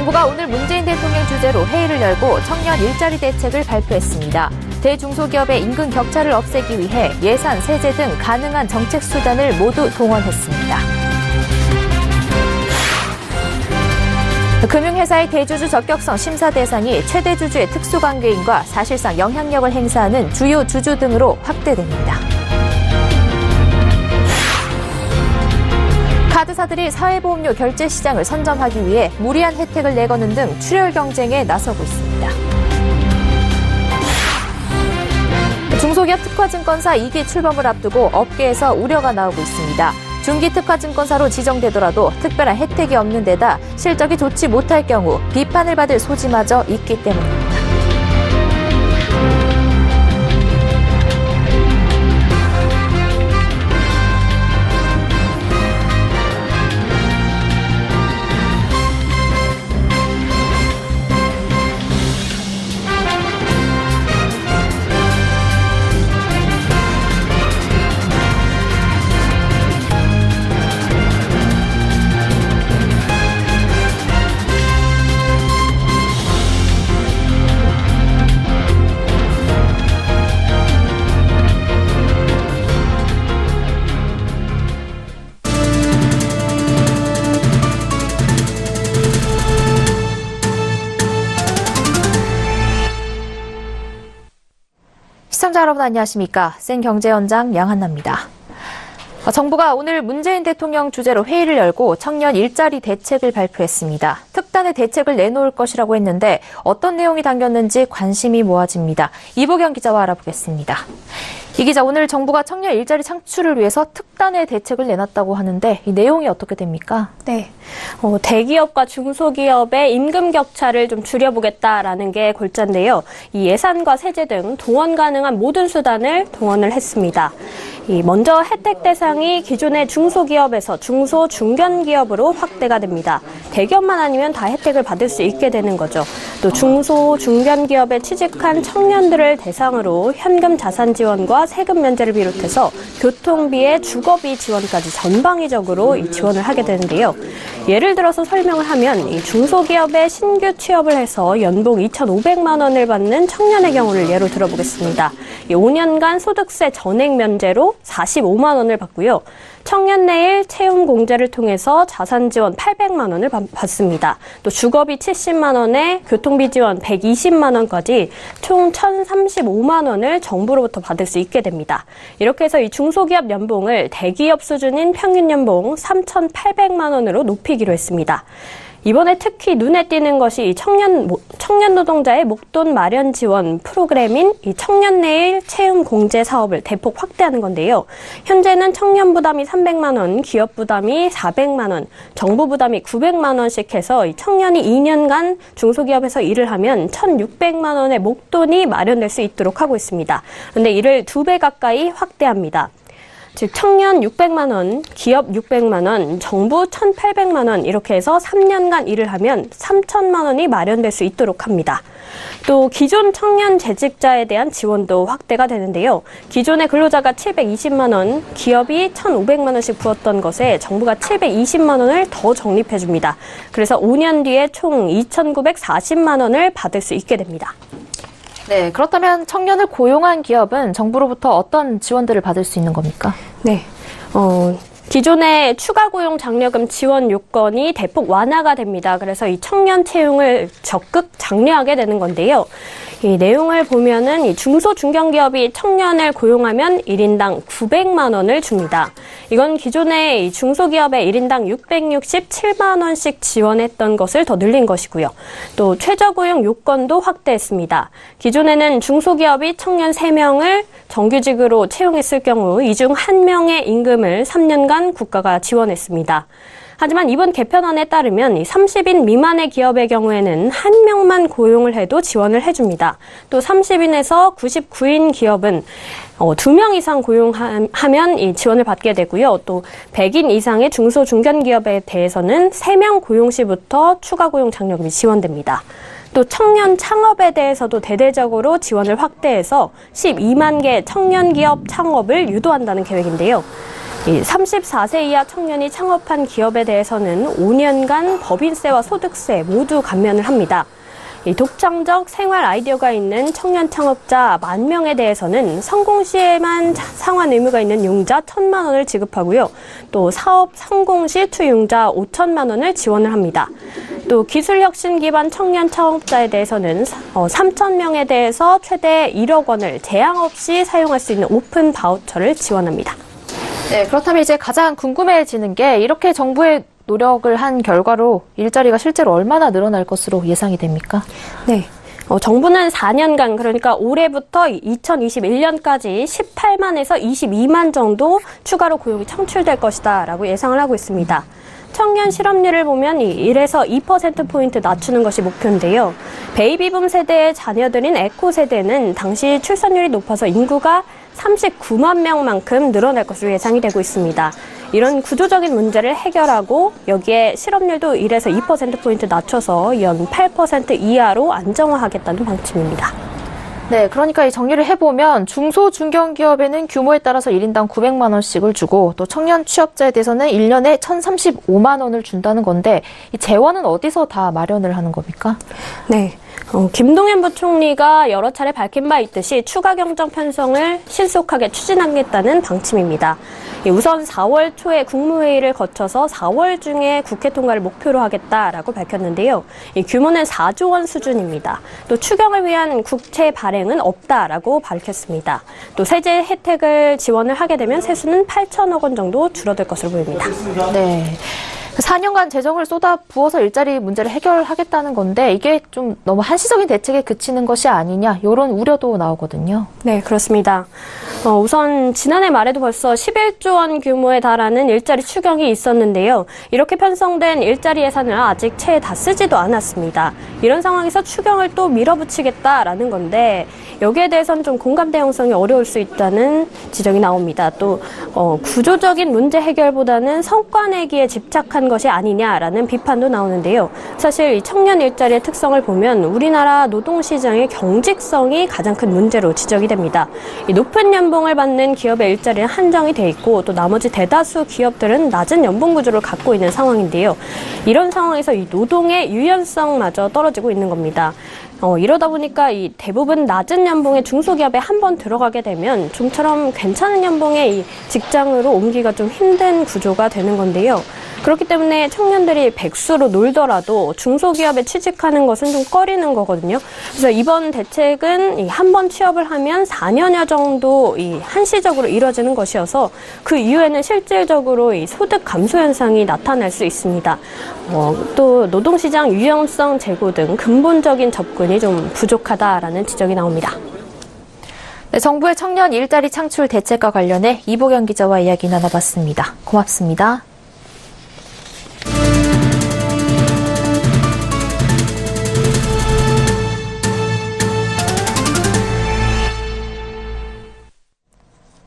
정부가 오늘 문재인 대통령 주재로 회의를 열고 청년 일자리 대책을 발표했습니다. 대중소기업의 임금 격차를 없애기 위해 예산, 세제 등 가능한 정책 수단을 모두 동원했습니다. 금융회사의 대주주 적격성 심사 대상이 최대 주주의 특수관계인과 사실상 영향력을 행사하는 주요 주주 등으로 확대됩니다. 카드사들이 사회보험료 결제 시장을 선점하기 위해 무리한 혜택을 내거는 등 출혈 경쟁에 나서고 있습니다. 중소기업 특화증권사 2기 출범을 앞두고 업계에서 우려가 나오고 있습니다. 중기 특화증권사로 지정되더라도 특별한 혜택이 없는 데다 실적이 좋지 못할 경우 비판을 받을 소지마저 있기 때문입니다. 시청자 여러분 안녕하십니까? 센경제연장 양한나입니다. 정부가 오늘 문재인 대통령 주재로 회의를 열고 청년 일자리 대책을 발표했습니다. 특단의 대책을 내놓을 것이라고 했는데 어떤 내용이 담겼는지 관심이 모아집니다. 이보경 기자와 알아보겠습니다. 이 기자, 오늘 정부가 청년 일자리 창출을 위해서 특단의 대책을 내놨다고 하는데 이 내용이 어떻게 됩니까? 네, 대기업과 중소기업의 임금 격차를 좀 줄여보겠다라는 게 골자인데요. 이 예산과 세제 등 동원 가능한 모든 수단을 동원을 했습니다. 먼저 혜택 대상이 기존의 중소기업에서 중소, 중견기업으로 확대가 됩니다. 대기업만 아니면 다 혜택을 받을 수 있게 되는 거죠. 또 중소, 중견기업에 취직한 청년들을 대상으로 현금 자산 지원과 세금 면제를 비롯해서 교통비에 주거비 지원까지 전방위적으로 지원을 하게 되는데요. 예를 들어서 설명을 하면 이 중소기업에 신규 취업을 해서 연봉 2,500만 원을 받는 청년의 경우를 예로 들어보겠습니다. 5년간 소득세 전액 면제로 45만 원을 받고요. 청년 내일 채용 공제를 통해서 자산 지원 800만 원을 받습니다. 또 주거비 70만 원에 교통비 지원 120만 원까지 총 1,035만 원을 정부로부터 받을 수 있게 됩니다. 이렇게 해서 이 중소기업 연봉을 대기업 수준인 평균 연봉 3,800만 원으로 높이기로 했습니다. 이번에 특히 눈에 띄는 것이 이 청년 노동자의 목돈 마련 지원 프로그램인 이 청년 내일 채용 공제 사업을 대폭 확대하는 건데요. 현재는 청년 부담이 300만 원, 기업 부담이 400만 원, 정부 부담이 900만 원씩 해서 이 청년이 2년간 중소기업에서 일을 하면 1,600만 원의 목돈이 마련될 수 있도록 하고 있습니다. 그런데 이를 2배 가까이 확대합니다. 즉 청년 600만 원, 기업 600만 원, 정부 1,800만 원 이렇게 해서 3년간 일을 하면 3,000만 원이 마련될 수 있도록 합니다. 또 기존 청년 재직자에 대한 지원도 확대가 되는데요. 기존의 근로자가 720만 원, 기업이 1,500만 원씩 부었던 것에 정부가 720만 원을 더 적립해 줍니다. 그래서 5년 뒤에 총 2,940만 원을 받을 수 있게 됩니다. 네, 그렇다면 청년을 고용한 기업은 정부로부터 어떤 지원들을 받을 수 있는 겁니까? 네, 기존의 추가 고용 장려금 지원 요건이 대폭 완화가 됩니다. 그래서 이 청년 채용을 적극 장려하게 되는 건데요. 이 내용을 보면은 이 중소 중견기업이 청년을 고용하면 1인당 900만 원을 줍니다. 이건 기존의 이 중소기업의 1인당 667만 원씩 지원했던 것을 더 늘린 것이고요. 또 최저고용 요건도 확대했습니다. 기존에는 중소기업이 청년 3명을 정규직으로 채용했을 경우 이 중 1명의 임금을 3년간 국가가 지원했습니다. 하지만 이번 개편안에 따르면 30인 미만의 기업의 경우에는 1명만 고용을 해도 지원을 해줍니다. 또 30인에서 99인 기업은 2명 이상 고용하면 이 지원을 받게 되고요. 또 100인 이상의 중소 중견기업에 대해서는 3명 고용 시부터 추가 고용 장려금이 지원됩니다. 또 청년 창업에 대해서도 대대적으로 지원을 확대해서 12만 개 청년 기업 창업을 유도한다는 계획인데요. 이 34세 이하 청년이 창업한 기업에 대해서는 5년간 법인세와 소득세 모두 감면을 합니다. 이 독창적 생활 아이디어가 있는 청년 창업자 10,000명에 대해서는 성공 시에만 상환 의무가 있는 융자 1,000만 원을 지급하고요. 또 사업 성공 시 투융자 5,000만 원을 지원을 합니다. 또 기술혁신 기반 청년 창업자에 대해서는 3,000명에 대해서 최대 1억 원을 제한 없이 사용할 수 있는 오픈 바우처를 지원합니다. 네, 그렇다면 이제 가장 궁금해지는 게 이렇게 정부의 노력을 한 결과로 일자리가 실제로 얼마나 늘어날 것으로 예상이 됩니까? 네. 정부는 4년간, 그러니까 올해부터 2021년까지 18만에서 22만 정도 추가로 고용이 창출될 것이다 라고 예상을 하고 있습니다. 청년 실업률을 보면 1에서 2%포인트 낮추는 것이 목표인데요. 베이비붐 세대의 자녀들인 에코 세대는 당시 출산율이 높아서 인구가 39만 명만큼 늘어날 것으로 예상이 되고 있습니다. 이런 구조적인 문제를 해결하고 여기에 실업률도 1에서 2%포인트 낮춰서 연 8% 이하로 안정화하겠다는 방침입니다. 네, 그러니까 이 정리를 해보면 중소 중견기업에는 규모에 따라서 1인당 900만 원씩을 주고 또 청년 취업자에 대해서는 1년에 1,035만 원을 준다는 건데 이 재원은 어디서 다 마련을 하는 겁니까? 네. 김동연 부총리가 여러 차례 밝힌 바 있듯이 추가 경정 편성을 신속하게 추진하겠다는 방침입니다. 우선 4월 초에 국무회의를 거쳐서 4월 중에 국회 통과를 목표로 하겠다라고 밝혔는데요. 이 규모는 4조 원 수준입니다. 또 추경을 위한 국채 발행은 없다라고 밝혔습니다. 또 세제 혜택을 지원을 하게 되면 세수는 8천억 원 정도 줄어들 것으로 보입니다. 네. 4년간 재정을 쏟아 부어서 일자리 문제를 해결하겠다는 건데 이게 좀 너무 한시적인 대책에 그치는 것이 아니냐 이런 우려도 나오거든요. 네, 그렇습니다. 우선 지난해 말에도 벌써 11조 원 규모에 달하는 일자리 추경이 있었는데요. 이렇게 편성된 일자리 예산을 아직 채 다 쓰지도 않았습니다. 이런 상황에서 추경을 또 밀어붙이겠다라는 건데 여기에 대해서는 좀 공감 대응성이 어려울 수 있다는 지적이 나옵니다. 또 구조적인 문제 해결보다는 성과 내기에 집착한 것이 아니냐라는 비판도 나오는데요. 사실 이 청년 일자리의 특성을 보면 우리나라 노동시장의 경직성이 가장 큰 문제로 지적이 됩니다. 이 높은 연봉을 받는 기업의 일자리는 한정이 돼 있고 또 나머지 대다수 기업들은 낮은 연봉 구조를 갖고 있는 상황인데요. 이런 상황에서 이 노동의 유연성마저 떨어지고 있는 겁니다. 이러다 보니까 이 대부분 낮은 연봉의 중소기업에 한번 들어가게 되면 좀처럼 괜찮은 연봉의 이 직장으로 옮기기가 좀 힘든 구조가 되는 건데요. 그렇기 때문에 청년들이 백수로 놀더라도 중소기업에 취직하는 것은 좀 꺼리는 거거든요. 그래서 이번 대책은 한 번 취업을 하면 4년여 정도 한시적으로 이뤄지는 것이어서 그 이후에는 실질적으로 이 소득 감소 현상이 나타날 수 있습니다. 또 노동시장 유연성 제고 등 근본적인 접근이 좀 부족하다라는 지적이 나옵니다. 네, 정부의 청년 일자리 창출 대책과 관련해 이보경 기자와 이야기 나눠봤습니다. 고맙습니다.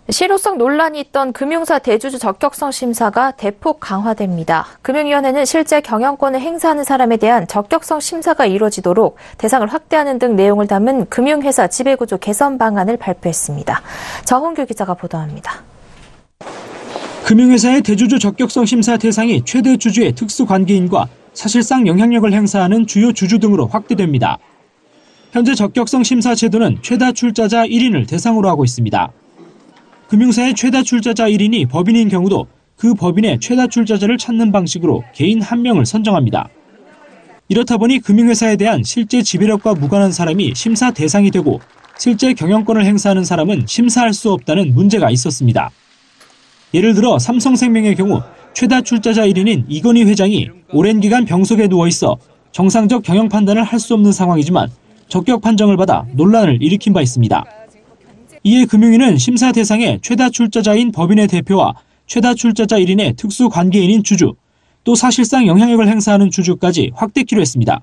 실효성 논란이 있던 금융사 대주주 적격성 심사가 대폭 강화됩니다. 금융위원회는 실제 경영권을 행사하는 사람에 대한 적격성 심사가 이루어지도록 대상을 확대하는 등 내용을 담은 금융회사 지배구조 개선 방안을 발표했습니다. 정훈규 기자가 보도합니다. 금융회사의 대주주 적격성 심사 대상이 최대 주주의 특수관계인과 사실상 영향력을 행사하는 주요 주주 등으로 확대됩니다. 현재 적격성 심사 제도는 최다 출자자 1인을 대상으로 하고 있습니다. 금융사의 최다 출자자 1인이 법인인 경우도 그 법인의 최다 출자자를 찾는 방식으로 개인 1명을 선정합니다. 이렇다 보니 금융회사에 대한 실제 지배력과 무관한 사람이 심사 대상이 되고 실제 경영권을 행사하는 사람은 심사할 수 없다는 문제가 있었습니다. 예를 들어 삼성생명의 경우 최다 출자자 1인인 이건희 회장이 오랜 기간 병석에 누워있어 정상적 경영 판단을 할 수 없는 상황이지만 적격 판정을 받아 논란을 일으킨 바 있습니다. 이에 금융위는 심사 대상에 최다 출자자인 법인의 대표와 최다 출자자 1인의 특수관계인인 주주, 또 사실상 영향력을 행사하는 주주까지 확대키로 했습니다.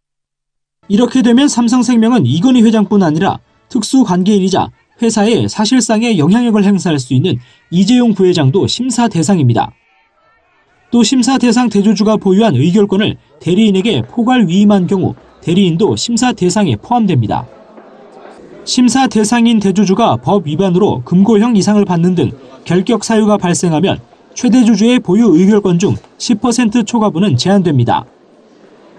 이렇게 되면 삼성생명은 이건희 회장뿐 아니라 특수관계인이자 회사에 사실상의 영향력을 행사할 수 있는 이재용 부회장도 심사 대상입니다. 또 심사 대상 대주주가 보유한 의결권을 대리인에게 포괄 위임한 경우 대리인도 심사 대상에 포함됩니다. 심사 대상인 대주주가 법 위반으로 금고형 이상을 받는 등 결격 사유가 발생하면 최대 주주의 보유 의결권 중 10% 초과분은 제한됩니다.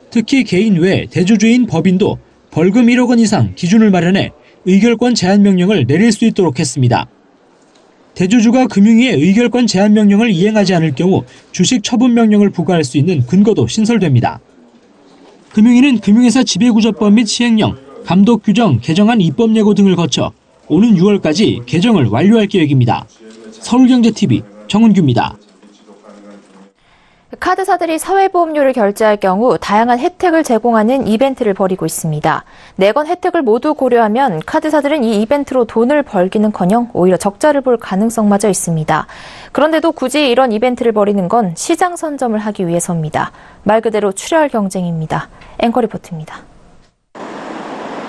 특히 개인 외 대주주인 법인도 벌금 1억 원 이상 기준을 마련해 의결권 제한 명령을 내릴 수 있도록 했습니다. 대주주가 금융위의 의결권 제한 명령을 이행하지 않을 경우 주식 처분 명령을 부과할 수 있는 근거도 신설됩니다. 금융위는 금융회사 지배구조법 및 시행령, 감독 규정 개정안 입법 예고 등을 거쳐 오는 6월까지 개정을 완료할 계획입니다. 서울경제TV 정은규입니다. 카드사들이 사회보험료를 결제할 경우 다양한 혜택을 제공하는 이벤트를 벌이고 있습니다. 4건 혜택을 모두 고려하면 카드사들은 이 이벤트로 돈을 벌기는커녕 오히려 적자를 볼 가능성마저 있습니다. 그런데도 굳이 이런 이벤트를 벌이는 건 시장 선점을 하기 위해서입니다. 말 그대로 출혈 경쟁입니다. 앵커 리포트입니다.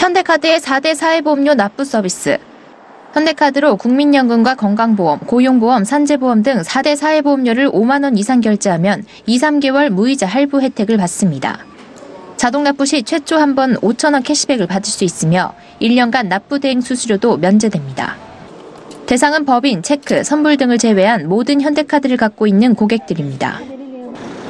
현대카드의 4대 사회보험료 납부 서비스. 현대카드로 국민연금과 건강보험, 고용보험, 산재보험 등 4대 사회보험료를 5만 원 이상 결제하면 2, 3개월 무이자 할부 혜택을 받습니다. 자동 납부 시 최초 한 번 5천 원 캐시백을 받을 수 있으며 1년간 납부 대행 수수료도 면제됩니다. 대상은 법인, 체크, 선불 등을 제외한 모든 현대카드를 갖고 있는 고객들입니다.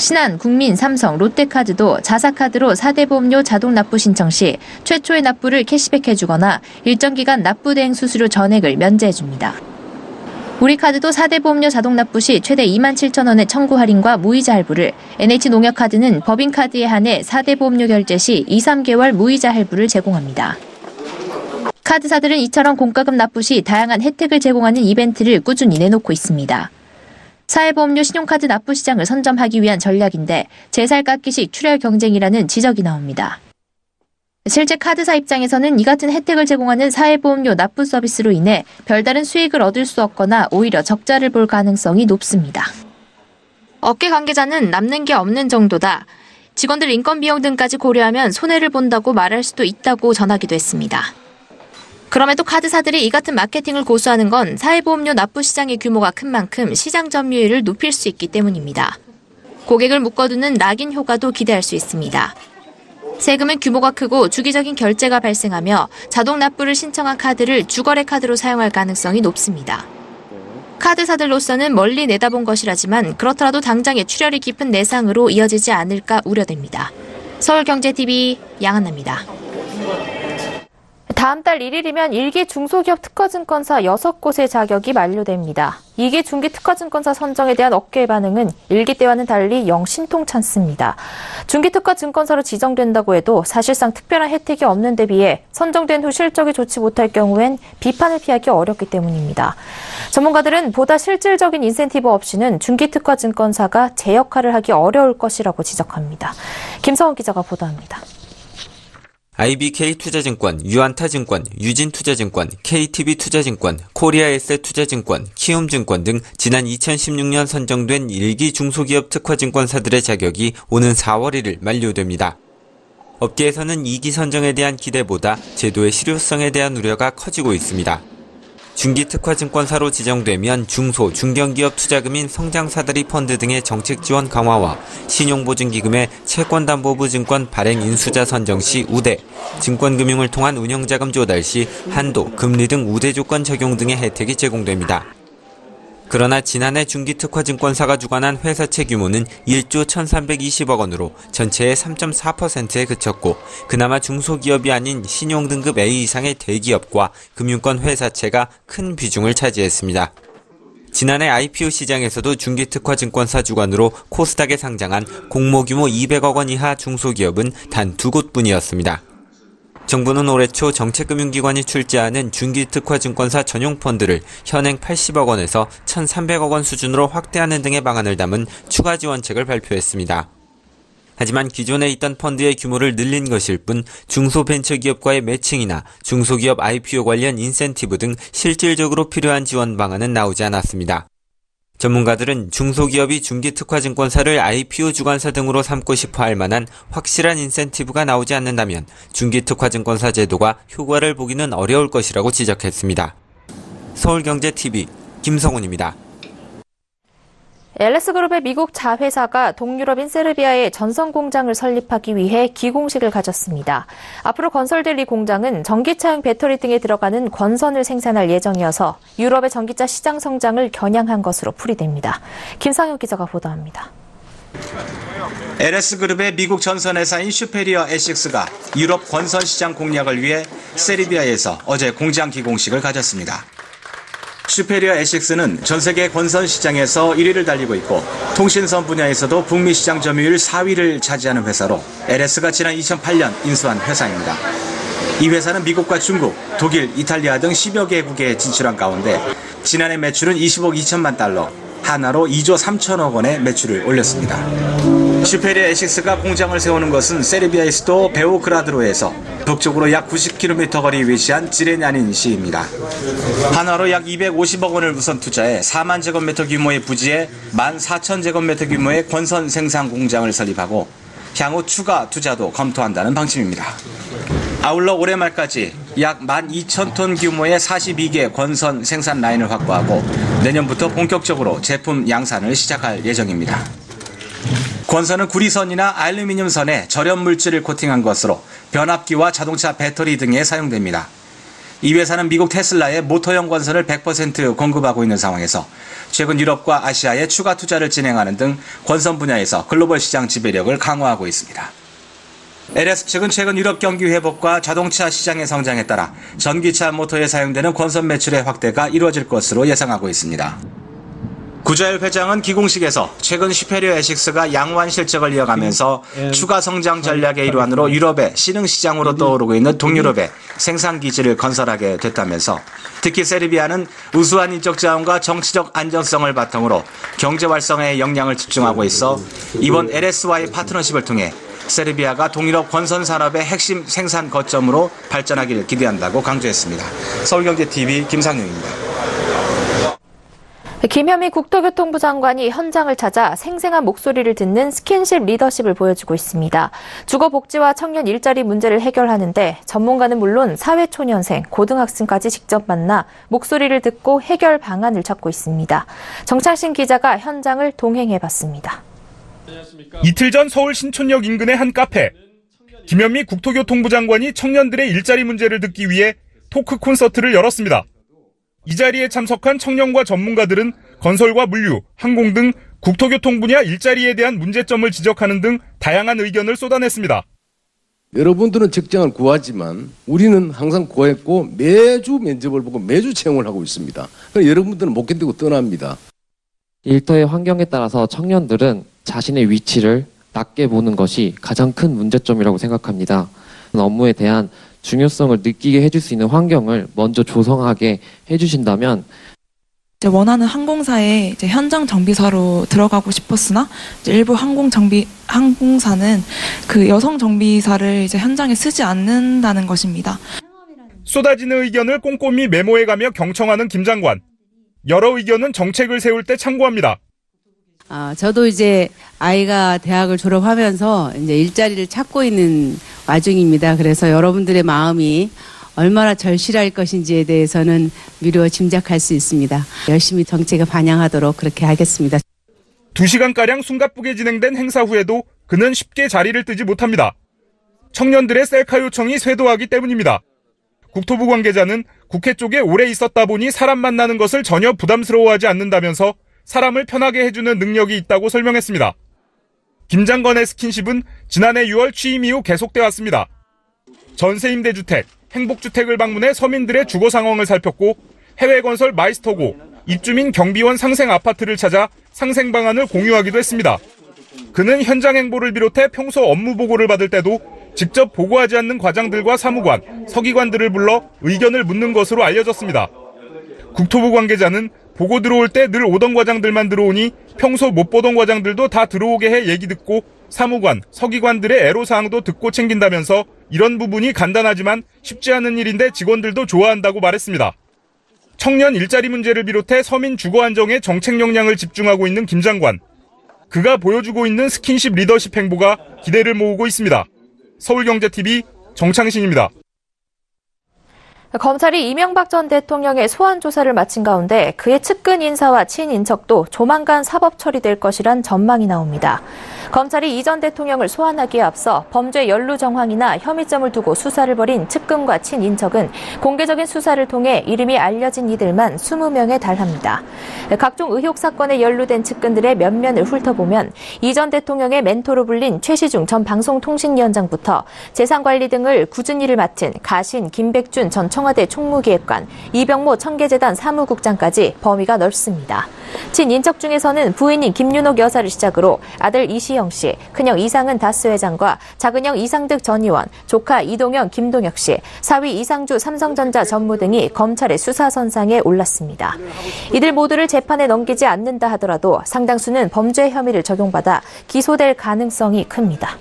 신한, 국민, 삼성, 롯데카드도 자사카드로 4대 보험료 자동 납부 신청 시 최초의 납부를 캐시백해주거나 일정 기간 납부 대행 수수료 전액을 면제해줍니다. 우리카드도 4대 보험료 자동 납부 시 최대 2만 7천 원의 청구 할인과 무이자 할부를, NH농협카드는 법인카드에 한해 4대 보험료 결제 시 2, 3개월 무이자 할부를 제공합니다. 카드사들은 이처럼 공과금 납부 시 다양한 혜택을 제공하는 이벤트를 꾸준히 내놓고 있습니다. 사회보험료 신용카드 납부 시장을 선점하기 위한 전략인데 제살 깎기식 출혈 경쟁이라는 지적이 나옵니다. 실제 카드사 입장에서는 이 같은 혜택을 제공하는 사회보험료 납부 서비스로 인해 별다른 수익을 얻을 수 없거나 오히려 적자를 볼 가능성이 높습니다. 업계 관계자는 남는 게 없는 정도다. 직원들 인건 비용 등까지 고려하면 손해를 본다고 말할 수도 있다고 전하기도 했습니다. 그럼에도 카드사들이 이 같은 마케팅을 고수하는 건 사회보험료 납부 시장의 규모가 큰 만큼 시장 점유율을 높일 수 있기 때문입니다. 고객을 묶어두는 낙인 효과도 기대할 수 있습니다. 세금은 규모가 크고 주기적인 결제가 발생하며 자동 납부를 신청한 카드를 주거래 카드로 사용할 가능성이 높습니다. 카드사들로서는 멀리 내다본 것이라지만 그렇더라도 당장의 출혈이 깊은 내상으로 이어지지 않을까 우려됩니다. 서울경제TV 양한나입니다. 다음 달 1일이면 1기 중소기업 특허증권사 6곳의 자격이 만료됩니다. 2기 중기 특허증권사 선정에 대한 업계의 반응은 1기 때와는 달리 영 신통찮습니다. 중기 특허증권사로 지정된다고 해도 사실상 특별한 혜택이 없는 데 비해 선정된 후 실적이 좋지 못할 경우엔 비판을 피하기 어렵기 때문입니다. 전문가들은 보다 실질적인 인센티브 없이는 중기 특허증권사가 제 역할을 하기 어려울 것이라고 지적합니다. 김성원 기자가 보도합니다. IBK투자증권, 유안타증권, 유진투자증권, KTB투자증권, 코리아에셋투자증권, 키움증권 등 지난 2016년 선정된 1기 중소기업 특허증권사들의 자격이 오는 4월 1일 만료됩니다. 업계에서는 2기 선정에 대한 기대보다 제도의 실효성에 대한 우려가 커지고 있습니다. 중기 특허증권사로 지정되면 중소, 중견기업 투자금인 성장사다리 펀드 등의 정책 지원 강화와 신용보증기금의 채권담보부 증권 발행 인수자 선정 시 우대, 증권금융을 통한 운영자금 조달 시 한도, 금리 등 우대 조건 적용 등의 혜택이 제공됩니다. 그러나 지난해 중기특허증권사가 주관한 회사채 규모는 1조 1,320억 원으로 전체의 3.4%에 그쳤고 그나마 중소기업이 아닌 신용등급 A 이상의 대기업과 금융권 회사채가 큰 비중을 차지했습니다. 지난해 IPO 시장에서도 중기특허증권사 주관으로 코스닥에 상장한 공모규모 200억 원 이하 중소기업은 단 2곳뿐이었습니다. 정부는 올해 초 정책금융기관이 출자하는 중기특허증권사 전용 펀드를 현행 80억 원에서 1,300억 원 수준으로 확대하는 등의 방안을 담은 추가 지원책을 발표했습니다. 하지만 기존에 있던 펀드의 규모를 늘린 것일 뿐 중소벤처기업과의 매칭이나 중소기업 IPO 관련 인센티브 등 실질적으로 필요한 지원 방안은 나오지 않았습니다. 전문가들은 중소기업이 중기특허증권사를 IPO 주관사 등으로 삼고 싶어 할 만한 확실한 인센티브가 나오지 않는다면 중기특허증권사 제도가 효과를 보기는 어려울 것이라고 지적했습니다. 서울경제TV 김성훈입니다. LS그룹의 미국 자회사가 동유럽인 세르비아에 전선 공장을 설립하기 위해 기공식을 가졌습니다. 앞으로 건설될 이 공장은 전기차용 배터리 등에 들어가는 권선을 생산할 예정이어서 유럽의 전기차 시장 성장을 겨냥한 것으로 풀이됩니다. 김상현 기자가 보도합니다. LS그룹의 미국 전선회사인 슈페리어 에식스가 유럽 권선 시장 공략을 위해 세르비아에서 어제 공장 기공식을 가졌습니다. 슈페리어 에식스는 전 세계 권선 시장에서 1위를 달리고 있고 통신선 분야에서도 북미 시장 점유율 4위를 차지하는 회사로 LS가 지난 2008년 인수한 회사입니다. 이 회사는 미국과 중국, 독일, 이탈리아 등 10여 개국에 진출한 가운데 지난해 매출은 20억 2천만 달러, 하나로 2조 3천억 원의 매출을 올렸습니다. 슈페리어 에식스가 공장을 세우는 것은 세르비아의 수도 베오그라드로에서 북쪽으로 약 90km 거리에 위치한 지레냐닌 시입니다. 한화로 약 250억 원을 우선 투자해 4만 제곱미터 규모의 부지에 14,000제곱미터 규모의 권선 생산 공장을 설립하고 향후 추가 투자도 검토한다는 방침입니다. 아울러 올해 말까지 약 12,000톤 규모의 42개 권선 생산 라인을 확보하고 내년부터 본격적으로 제품 양산을 시작할 예정입니다. 권선은 구리선이나 알루미늄 선에 절연 물질을 코팅한 것으로 변압기와 자동차 배터리 등에 사용됩니다. 이 회사는 미국 테슬라에 모터형 권선을 100% 공급하고 있는 상황에서 최근 유럽과 아시아에 추가 투자를 진행하는 등 권선 분야에서 글로벌 시장 지배력을 강화하고 있습니다. LS 측은 최근 유럽 경기 회복과 자동차 시장의 성장에 따라 전기차 모터에 사용되는 권선 매출의 확대가 이루어질 것으로 예상하고 있습니다. 구자열 회장은 기공식에서 최근 슈페리어 에식스가 양호한 실적을 이어가면서 추가 성장 전략의 일환으로 유럽의 신흥 시장으로 떠오르고 있는 동유럽에 생산 기지를 건설하게 됐다면서 특히 세르비아는 우수한 인적 자원과 정치적 안정성을 바탕으로 경제 활성화에 역량을 집중하고 있어 이번 LS와의 파트너십을 통해 세르비아가 동유럽 권선 산업의 핵심 생산 거점으로 발전하기를 기대한다고 강조했습니다. 서울경제TV 김상용입니다. 김현미 국토교통부 장관이 현장을 찾아 생생한 목소리를 듣는 스킨십 리더십을 보여주고 있습니다. 주거복지와 청년 일자리 문제를 해결하는데 전문가는 물론 사회초년생, 고등학생까지 직접 만나 목소리를 듣고 해결 방안을 찾고 있습니다. 정창신 기자가 현장을 동행해봤습니다. 이틀 전 서울 신촌역 인근의 한 카페. 김현미 국토교통부 장관이 청년들의 일자리 문제를 듣기 위해 토크 콘서트를 열었습니다. 이 자리에 참석한 청년과 전문가들은 건설과 물류, 항공 등 국토교통 분야 일자리에 대한 문제점을 지적하는 등 다양한 의견을 쏟아냈습니다. 여러분들은 직장을 구하지만 우리는 항상 구했고 매주 면접을 보고 매주 채용을 하고 있습니다. 여러분들은 못 견디고 떠납니다. 일터의 환경에 따라서 청년들은 자신의 위치를 낮게 보는 것이 가장 큰 문제점이라고 생각합니다. 업무에 대한 중요성을 느끼게 해줄 수 있는 환경을 먼저 조성하게 해주신다면 원하는 항공사에 현장 정비사로 들어가고 싶었으나 일부 항공사는 그 여성 정비사를 현장에 쓰지 않는다는 것입니다. 쏟아지는 의견을 꼼꼼히 메모해가며 경청하는 김 장관. 여러 의견은 정책을 세울 때 참고합니다. 저도 이제 아이가 대학을 졸업하면서 이제 일자리를 찾고 있는 와중입니다. 그래서 여러분들의 마음이 얼마나 절실할 것인지에 대해서는 미루어 짐작할 수 있습니다. 열심히 정책에 반영하도록 그렇게 하겠습니다. 2시간가량 숨가쁘게 진행된 행사 후에도 그는 쉽게 자리를 뜨지 못합니다. 청년들의 셀카 요청이 쇄도하기 때문입니다. 국토부 관계자는 국회 쪽에 오래 있었다 보니 사람 만나는 것을 전혀 부담스러워하지 않는다면서 사람을 편하게 해주는 능력이 있다고 설명했습니다. 김 장관의 스킨십은 지난해 6월 취임 이후 계속돼 왔습니다. 전세임대주택, 행복주택을 방문해 서민들의 주거 상황을 살폈고 해외 건설 마이스터고, 입주민 경비원 상생 아파트를 찾아 상생 방안을 공유하기도 했습니다. 그는 현장 행보를 비롯해 평소 업무 보고를 받을 때도 직접 보고하지 않는 과장들과 사무관, 서기관들을 불러 의견을 묻는 것으로 알려졌습니다. 국토부 관계자는 보고 들어올 때 늘 오던 과장들만 들어오니 평소 못 보던 과장들도 다 들어오게 해 얘기 듣고 사무관, 서기관들의 애로사항도 듣고 챙긴다면서 이런 부분이 간단하지만 쉽지 않은 일인데 직원들도 좋아한다고 말했습니다. 청년 일자리 문제를 비롯해 서민 주거 안정에 정책 역량을 집중하고 있는 김 장관. 그가 보여주고 있는 스킨십 리더십 행보가 기대를 모으고 있습니다. 서울경제TV 정창신입니다. 검찰이 이명박 전 대통령의 소환 조사를 마친 가운데 그의 측근 인사와 친인척도 조만간 사법 처리될 것이란 전망이 나옵니다. 검찰이 이 전 대통령을 소환하기에 앞서 범죄 연루 정황이나 혐의점을 두고 수사를 벌인 측근과 친인척은 공개적인 수사를 통해 이름이 알려진 이들만 20명에 달합니다. 각종 의혹 사건에 연루된 측근들의 면면을 훑어보면 이 전 대통령의 멘토로 불린 최시중 전 방송통신위원장부터 재산관리 등을 굳은 일을 맡은 가신 김백준 전 청와대 총무기획관, 이병모 청계재단 사무국장까지 범위가 넓습니다. 친인척 중에서는 부인인 김윤옥 여사를 시작으로 아들 이시영 씨, 큰형 이상은 다스 회장과 작은형 이상득 전 의원, 조카 이동영, 김동혁 씨, 사위 이상주 삼성전자 전무 등이 검찰의 수사선상에 올랐습니다. 이들 모두를 재판에 넘기지 않는다 하더라도 상당수는 범죄 혐의를 적용받아 기소될 가능성이 큽니다.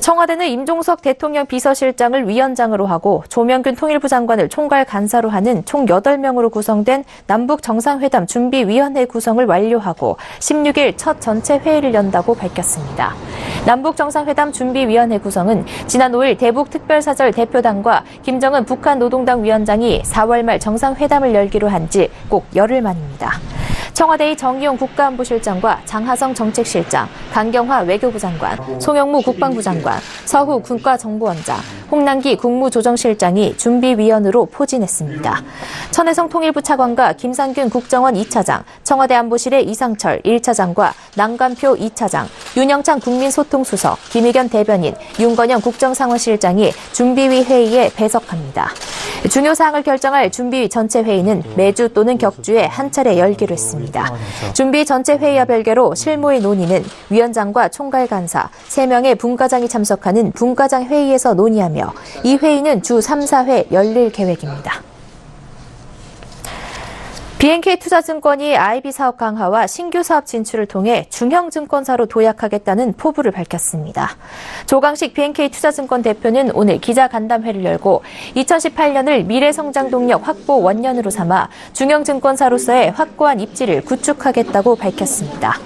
청와대는 임종석 대통령 비서실장을 위원장으로 하고 조명균 통일부 장관을 총괄 간사로 하는 총 8명으로 구성된 남북 정상회담 준비위원회 구성을 완료하고 16일 첫 전체 회의를 연다고 밝혔습니다. 남북 정상회담 준비위원회 구성은 지난 5일 대북특별사절 대표단과 김정은 북한 노동당 위원장이 4월 말 정상회담을 열기로 한 지 꼭 열흘 만입니다. 청와대의 정의용 국가안보실장과 장하성 정책실장, 강경화 외교부 장관, 송영무 국방부 장관, 서후 국가정보원장, 홍남기 국무조정실장이 준비위원으로 포진했습니다. 천혜성 통일부 차관과 김상균 국정원 2차장, 청와대 안보실의 이상철 1차장과 남관표 2차장, 윤영찬 국민소통수석, 김의견 대변인, 윤건영 국정상황실장이 준비위 회의에 배석합니다. 중요 사항을 결정할 준비위 전체 회의는 매주 또는 격주에 한 차례 열기로 했습니다. 준비 전체 회의와 별개로 실무의 논의는 위원장과 총괄 간사, 3명의 분과장이 참석하는 분과장 회의에서 논의하며 이 회의는 주 3, 4회 열릴 계획입니다. BNK투자증권이 IB 사업 강화와 신규 사업 진출을 통해 중형증권사로 도약하겠다는 포부를 밝혔습니다. 조강식 BNK투자증권 대표는 오늘 기자간담회를 열고 2018년을 미래성장 동력 확보 원년으로 삼아 중형증권사로서의 확고한 입지를 구축하겠다고 밝혔습니다.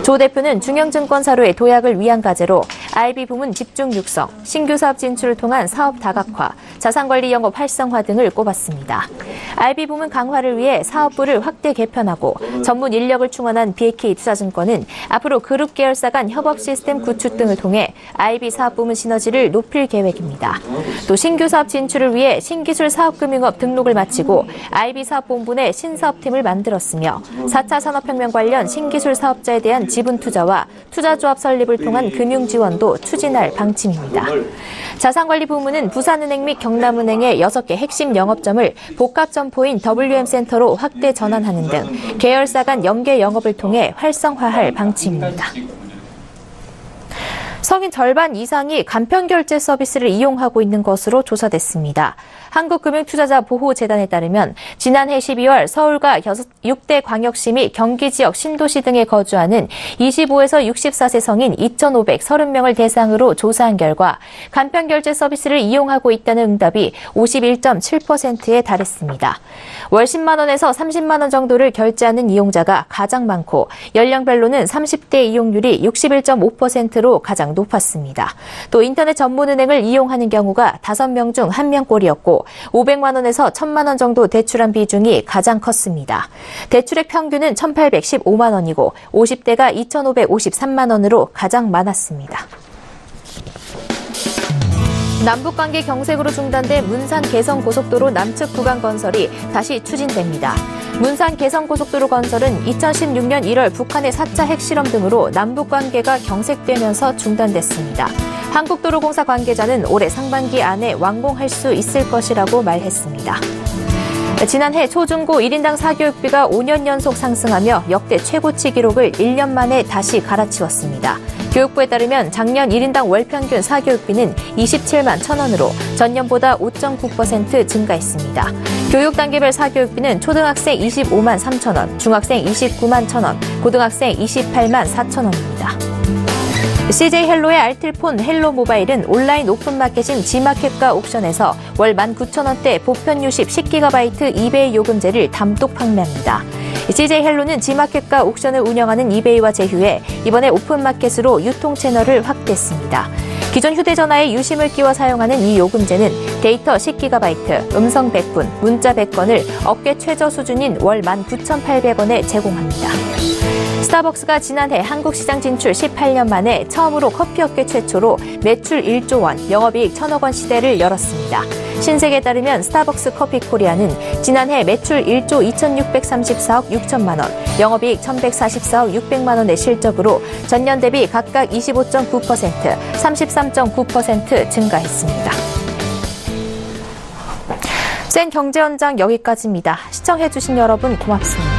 조 대표는 중형증권사로의 도약을 위한 과제로 IB 부문 집중 육성, 신규 사업 진출을 통한 사업 다각화, 자산관리 영업 활성화 등을 꼽았습니다. IB 부문 강화를 위해 사업부를 확대 개편하고 전문 인력을 충원한 BNK투자증권은 앞으로 그룹 계열사 간 협업 시스템 구축 등을 통해 IB 사업 부문 시너지를 높일 계획입니다. 또 신규 사업 진출을 위해 신기술 사업금융업 등록을 마치고 IB 사업본부 내 신사업팀을 만들었으며 4차 산업혁명 관련 신기술 사업자에 대한 지분 투자와 투자조합 설립을 통한 금융 지원도 추진할 방침입니다. 자산관리 부문은 부산은행 및 경남은행의 6개 핵심 영업점을 복합점포인 WM센터로 확대 전환하는 등 계열사 간 연계 영업을 통해 활성화할 방침입니다. 성인 절반 이상이 간편결제 서비스를 이용하고 있는 것으로 조사됐습니다. 한국금융투자자보호재단에 따르면 지난해 12월 서울과 6대 광역시 및 경기 지역 신도시 등에 거주하는 25에서 64세 성인 2,530명을 대상으로 조사한 결과 간편결제 서비스를 이용하고 있다는 응답이 51.7%에 달했습니다. 월 10만 원에서 30만 원 정도를 결제하는 이용자가 가장 많고 연령별로는 30대 이용률이 61.5%로 가장 높았습니다. 또 인터넷 전문은행을 이용하는 경우가 5명 중 1명꼴이었고 500만 원에서 1,000만 원 정도 대출한 비중이 가장 컸습니다. 대출액 평균은 1,815만 원이고 50대가 2,553만 원으로 가장 많았습니다. 남북관계 경색으로 중단된 문산 개성고속도로 남측 구간 건설이 다시 추진됩니다. 문산 개성고속도로 건설은 2016년 1월 북한의 4차 핵실험 등으로 남북관계가 경색되면서 중단됐습니다. 한국도로공사 관계자는 올해 상반기 안에 완공할 수 있을 것이라고 말했습니다. 지난해 초중고 1인당 사교육비가 5년 연속 상승하며 역대 최고치 기록을 1년 만에 다시 갈아치웠습니다. 교육부에 따르면 작년 1인당 월 평균 사교육비는 27만 1,000원으로 전년보다 5.9% 증가했습니다. 교육 단계별 사교육비는 초등학생 25만 3,000원, 중학생 29만 1,000원, 고등학생 28만 4,000원입니다. CJ 헬로의 알뜰폰 헬로 모바일은 온라인 오픈마켓인 지마켓과 옥션에서 월 19,000원대 보편 유식 10GB 이베이 요금제를 단독 판매합니다. CJ 헬로는 지마켓과 옥션을 운영하는 이베이와 제휴해 이번에 오픈마켓으로 유통 채널을 확대했습니다. 기존 휴대전화에 유심을 끼워 사용하는 이 요금제는 데이터 10GB, 음성 100분, 문자 100건을 업계 최저 수준인 월 19,800원에 제공합니다. 스타벅스가 지난해 한국 시장 진출 18년 만에 처음으로 커피업계 최초로 매출 1조 원, 영업이익 1,000억 원 시대를 열었습니다. 신세계에 따르면 스타벅스 커피 코리아는 지난해 매출 1조 2,634억 6천만 원, 영업이익 1,144억 600만 원의 실적으로 전년 대비 각각 25.9%, 33.9% 증가했습니다. 센 경제 현장 여기까지입니다. 시청해주신 여러분 고맙습니다.